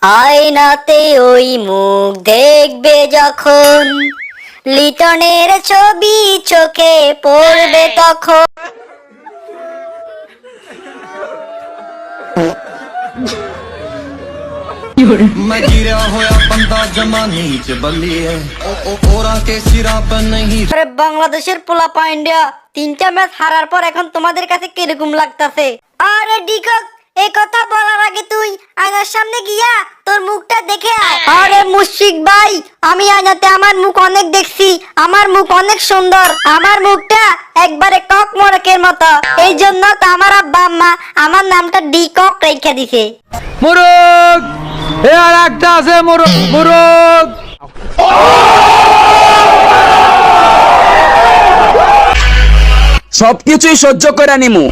আয়নাতে ওই মুখ দেখবে যখন, লিটনের ছবি চোখে পড়বে তখন। मैं गिरा होया बंदा जमानी च बल्लिए ओरा के सिरा पर नहीं। আরে বাংলাদেশের পোলাপা ইন্ডিয়া 3টা ম্যাচ হারার পর এখন তোমাদের কাছে কিরকম লাগতাছে? আরে ডিকক, এই কথা বলার আগে তুই আয়নার সামনে গিয়া তোর মুখটা দেখে আয়। আরে মুশফিক ভাই, আমি আয়নাতে আমার মুখ অনেক দেখছি, আমার মুখ অনেক সুন্দর, আমার মুখটা একবারে কক মরকের মতো। এই জন্য তো আমার আব্বা আম্মা আমার নামটা ডিকক রেখে দিছে। মুরগ এ আর একটা আছে মুরগ মুরগ। সবকিছুই সহ্য করে নিমু,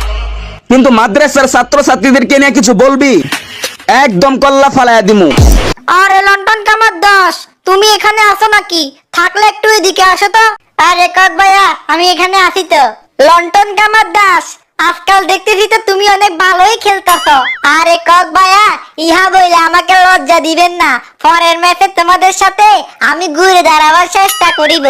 কিন্তু মাদ্রাসার ছাত্রছাত্রীদেরকে নিয়ে কিছু বলবি, একদম কল্লা ফালাইয়া দিমু। আরে লন্ডন কামার দাস, তুমি এখানে আসো নাকি? থাকলে একটু এদিকে আসো তো। আরে কক ভাইয়া, আমি এখানে আসি তো। লন্ডন কামার দাস, আজকাল দেখতেছি তো তুমি অনেক ভালোই খেলতেছ। আরে কক ভাইয়া, ইহা বইলে আমাকে লজ্জা দিবেন না। পরের ম্যাচে তোমাদের সাথে আমি ঘুরে দাঁড়াবার চেষ্টা করিব।